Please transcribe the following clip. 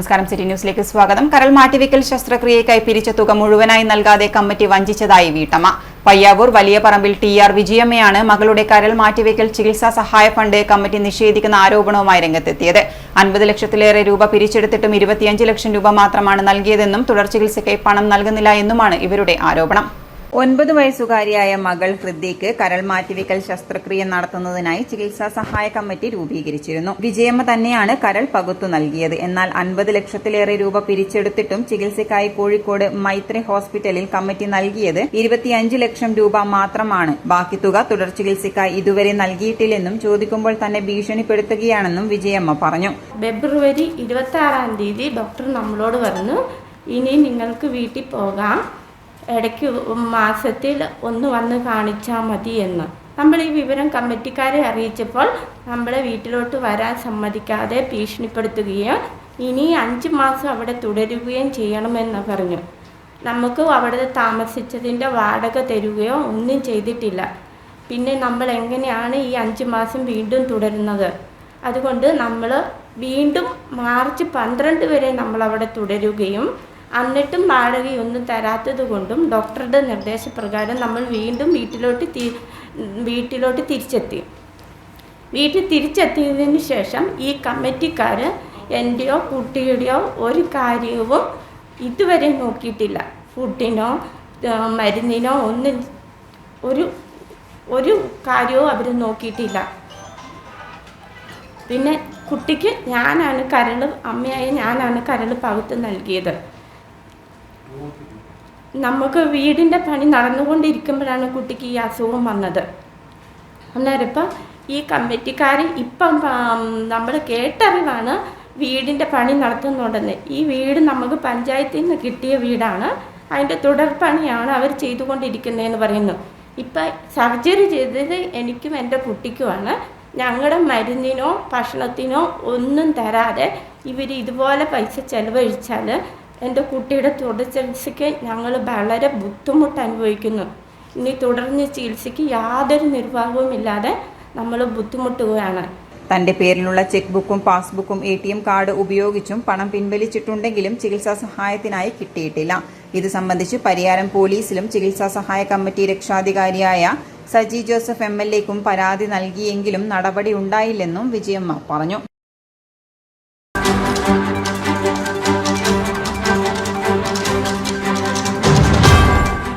നമസ്കാരം. സിറ്റി ന്യൂസിലേക്ക് സ്വാഗതം. കരൾ മാറ്റിവെക്കൽ ശസ്ത്രക്രിയയ്ക്കായി പിരിച്ച തുക മുഴുവനായി നൽകാതെ കമ്മിറ്റി വഞ്ചിച്ചതായി വീട്ടമ്മ. പയ്യാവൂർ വലിയ പറമ്പിൽ TR വിജയമ്മയാണ് മകളുടെ കരൾ മാറ്റിവെക്കൽ ചികിത്സാ സഹായ ഫണ്ട് കമ്മിറ്റി നിഷേധിക്കുന്ന ആരോപണവുമായി രംഗത്തെത്തിയത്. 50 ലക്ഷത്തിലേറെ രൂപ പിരിച്ചെടുത്തിട്ടും 25 ലക്ഷം രൂപ മാത്രമാണ് നൽകിയതെന്നും തുടർ ചികിത്സയ്ക്കായി പണം നൽകുന്നില്ല എന്നുമാണ് ഇവരുടെ ആരോപണം. 9 വയസ്സുകാരിയായ മകൾ ഹൃദ്യയ്ക്ക് കരൾ മാറ്റിവെക്കൽ ശസ്ത്രക്രിയ നടത്തുന്നതിനായി ചികിത്സാ സഹായ കമ്മിറ്റി രൂപീകരിച്ചിരുന്നു. വിജയമ്മ തന്നെയാണ് കരൾ പകുത്തു നൽകിയത്. എന്നാൽ 50 ലക്ഷത്തിലേറെ രൂപ പിരിച്ചെടുത്തിട്ടും ചികിത്സയ്ക്കായി കോഴിക്കോട് മൈത്രി ഹോസ്പിറ്റലിൽ കമ്മിറ്റി നൽകിയത് 25 ലക്ഷം രൂപ മാത്രമാണ്. ബാക്കി തുക തുടർ ചികിത്സയ്ക്കായി ഇതുവരെ നൽകിയിട്ടില്ലെന്നും ചോദിക്കുമ്പോൾ തന്നെ ഭീഷണിപ്പെടുത്തുകയാണെന്നും വിജയമ്മ പറഞ്ഞു. ഫെബ്രുവരി 26-ാം തീയതി ഡോക്ടർ നമ്മളോട് പറഞ്ഞു, ഇനി നിങ്ങൾക്ക് വീട്ടിൽ പോകാം, ഇടയ്ക്ക് മാസത്തിൽ ഒന്ന് വന്ന് കാണിച്ചാൽ മതി എന്ന്. നമ്മൾ ഈ വിവരം കമ്മിറ്റിക്കാരെ അറിയിച്ചപ്പോൾ നമ്മളെ വീട്ടിലോട്ട് വരാൻ സമ്മതിക്കാതെ ഭീഷണിപ്പെടുത്തുകയും ഇനി 5 മാസം അവിടെ തുടരുകയും ചെയ്യണമെന്ന് പറഞ്ഞു. നമുക്ക് അവിടെ താമസിച്ചതിൻ്റെ വാടക തരികയോ ഒന്നും ചെയ്തിട്ടില്ല. പിന്നെ നമ്മൾ എങ്ങനെയാണ് ഈ 5 മാസം വീണ്ടും തുടരുന്നത്? അതുകൊണ്ട് നമ്മൾ വീണ്ടും മാർച്ച് 12 വരെ നമ്മളവിടെ തുടരുകയും എന്നിട്ടും വാടകയൊന്നും തരാത്തത് കൊണ്ടും ഡോക്ടറുടെ നിർദ്ദേശപ്രകാരം നമ്മൾ വീണ്ടും വീട്ടിലോട്ട് തിരിച്ചെത്തി. വീട്ടിൽ തിരിച്ചെത്തിയതിന് ശേഷം ഈ കമ്മിറ്റിക്കാർ എൻ്റെയോ കുട്ടിയുടെയോ ഒരു കാര്യവും ഇതുവരെ നോക്കിയിട്ടില്ല. ഫുഡിനോ മരുന്നിനോ ഒന്നും ഒരു കാര്യവും അവർ നോക്കിയിട്ടില്ല. പിന്നെ കുട്ടിക്ക് ഞാനാണ് അമ്മയായ ഞാനാണ് കരൾ പകുത്ത് നൽകിയത്. നമുക്ക് വീടിൻ്റെ പണി നടന്നുകൊണ്ടിരിക്കുമ്പോഴാണ് കുട്ടിക്ക് ഈ അസുഖം വന്നത്. അന്നേരം ഇപ്പം ഈ കമ്മിറ്റിക്കാർ ഇപ്പം നമ്മൾ കേട്ടറിവാണ് വീടിൻ്റെ പണി നടത്തുന്നുണ്ടെന്ന്. ഈ വീട് നമുക്ക് പഞ്ചായത്തിൽ നിന്ന് കിട്ടിയ വീടാണ്, അതിൻ്റെ തുടർപ്പണിയാണ് അവർ ചെയ്തുകൊണ്ടിരിക്കുന്നതെന്ന് പറയുന്നു. ഇപ്പം സർജറി ചെയ്തത് എനിക്കും എൻ്റെ കുട്ടിക്കുമാണ്. ഞങ്ങളുടെ മരുന്നിനോ ഭക്ഷണത്തിനോ ഒന്നും തരാതെ ഇവർ ഇതുപോലെ പൈസ ചെലവഴിച്ചാൽ എൻ്റെ കുട്ടിയുടെ തുടർ ചികിത്സയ്ക്ക് ഞങ്ങൾ വളരെ ബുദ്ധിമുട്ട് അനുഭവിക്കുന്നു. ഇനി തുടർന്ന് ചികിത്സയ്ക്ക് യാതൊരു നിർവാഹവുമില്ലാതെ നമ്മൾ ബുദ്ധിമുട്ടുകയാണ്. തന്റെ പേരിലുള്ള ചെക്ക് ബുക്കും പാസ്ബുക്കും ATM കാർഡ് ഉപയോഗിച്ചും പണം പിൻവലിച്ചിട്ടുണ്ടെങ്കിലും ചികിത്സാ സഹായത്തിനായി കിട്ടിയിട്ടില്ല. ഇത് സംബന്ധിച്ച് പരിയാരം പോലീസിലും ചികിത്സാ സഹായ കമ്മിറ്റി രക്ഷാധികാരിയായ സജി ജോസഫ് MLAക്കും പരാതി നൽകിയെങ്കിലും നടപടി ഉണ്ടായില്ലെന്നും വിജയമ്മ പറഞ്ഞു.